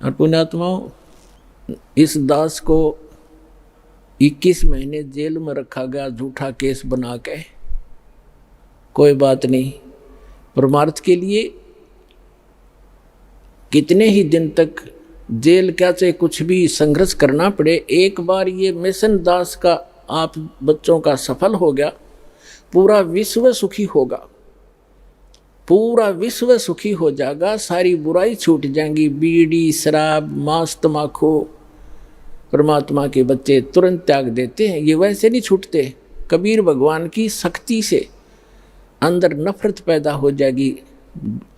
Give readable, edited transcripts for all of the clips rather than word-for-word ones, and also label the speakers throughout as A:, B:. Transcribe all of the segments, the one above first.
A: और पुण्यात्माओं, इस दास को 21 महीने जेल में रखा गया झूठा केस बना के। कोई बात नहीं, परमार्थ के लिए कितने ही दिन तक जेल क्या चाहे कुछ भी संघर्ष करना पड़े, एक बार ये मिशन दास का आप बच्चों का सफल हो गया, पूरा विश्व सुखी होगा, पूरा विश्व सुखी हो जाएगा, सारी बुराई छूट जाएंगी। बीड़ी, शराब, मांस, तम्बाकू परमात्मा के बच्चे तुरंत त्याग देते हैं, ये वैसे नहीं छूटते। कबीर भगवान की शक्ति से अंदर नफरत पैदा हो जाएगी,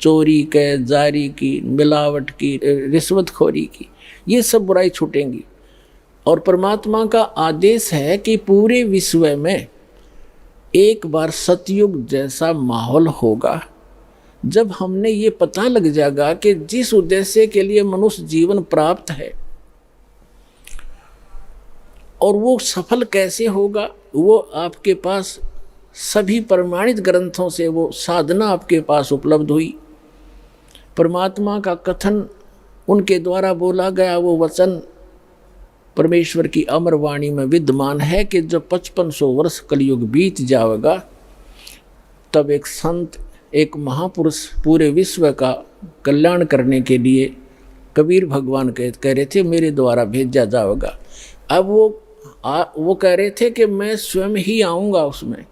A: चोरी के, जारी की, मिलावट की, रिश्वतखोरी की, ये सब बुराई छूटेंगी। और परमात्मा का आदेश है कि पूरे विश्व में एक बार सतयुग जैसा माहौल होगा, जब हमने ये पता लग जाएगा कि जिस उद्देश्य के लिए मनुष्य जीवन प्राप्त है और वो सफल कैसे होगा, वो आपके पास सभी प्रमाणित ग्रंथों से वो साधना आपके पास उपलब्ध हुई। परमात्मा का कथन उनके द्वारा बोला गया वो वचन परमेश्वर की अमर वाणी में विद्यमान है कि जब 5500 वर्ष कलयुग बीत जाएगा, तब एक संत, एक महापुरुष पूरे विश्व का कल्याण करने के लिए कबीर भगवान कह रहे थे मेरे द्वारा भेजा जाएगा। अब वो कह रहे थे कि मैं स्वयं ही आऊँगा उसमें।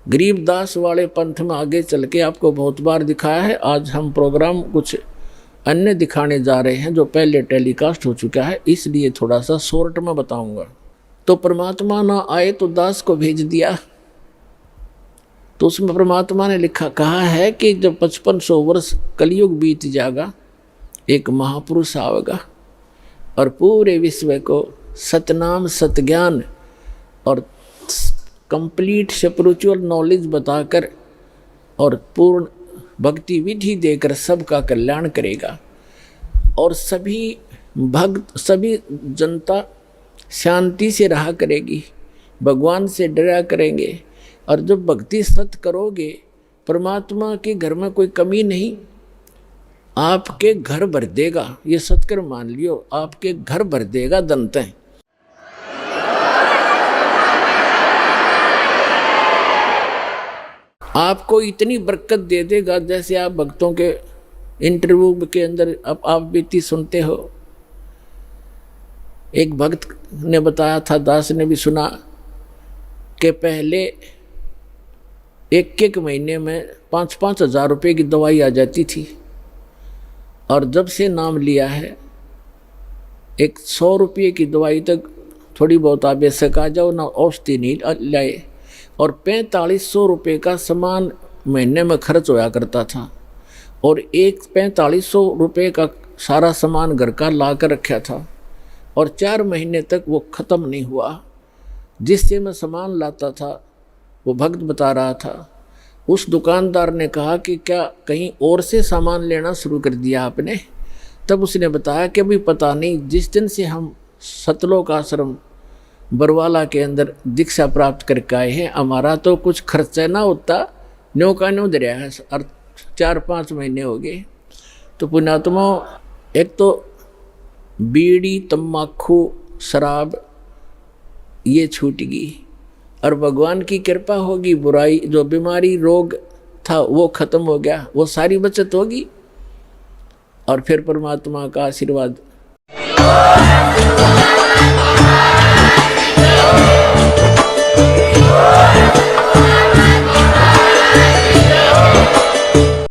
A: गरीबदास वाले पंथ में आगे चल के आपको बहुत बार दिखाया है। आज हम प्रोग्राम कुछ अन्य दिखाने जा रहे हैं जो पहले टेलीकास्ट हो चुका है, इसलिए थोड़ा सा शॉर्ट में बताऊंगा। तो परमात्मा ना आए तो दास को भेज दिया, तो उसमें परमात्मा ने कहा है कि जब 5500 वर्ष कलयुग बीत जाएगा, एक महापुरुष आएगा और पूरे विश्व को सतनाम, सतज्ञान और कंप्लीट स्पिरिचुअल नॉलेज बताकर और पूर्ण भक्ति विधि देकर सबका कल्याण करेगा। और सभी भक्त, सभी जनता शांति से रहा करेगी, भगवान से डरा करेंगे। और जब भक्ति सत करोगे, परमात्मा के घर में कोई कमी नहीं, आपके घर भर देगा। ये सत्कर मान लियो, आपके घर भर देगा दंतें। आपको इतनी बरकत दे देगा, जैसे आप भक्तों के इंटरव्यू के अंदर अब आप बीती सुनते हो। एक भक्त ने बताया था, दास ने भी सुना, कि पहले एक महीने में 5-5 हज़ार रुपये की दवाई आ जाती थी, और जब से नाम लिया है 100 रुपये की दवाई तक थोड़ी बहुत आवश्यक आ जाओ ना, औषधि नहीं लाए। और 4500 रुपये का सामान महीने में खर्च होया करता था, और 4500 रुपये का सारा सामान घर का ला कर रखा था, और 4 महीने तक वो ख़त्म नहीं हुआ। जिससे मैं सामान लाता था, वो भक्त बता रहा था, उस दुकानदार ने कहा कि क्या कहीं और से सामान लेना शुरू कर दिया आपने? तब उसने बताया कि अभी पता नहीं, जिस दिन से हम सतलोक आश्रम बरवाला के अंदर दीक्षा प्राप्त करके आए हैं, हमारा तो कुछ खर्चा ना होता, न्यों का न्यों दरिया है, और 4-5 महीने हो गए। तो पुण्यात्मा, एक तो बीड़ी, तम्बाकू, शराब ये छूटेगी, और भगवान की कृपा होगी, बुराई जो बीमारी रोग था वो खत्म हो गया, वो सारी बचत होगी। और फिर परमात्मा का आशीर्वाद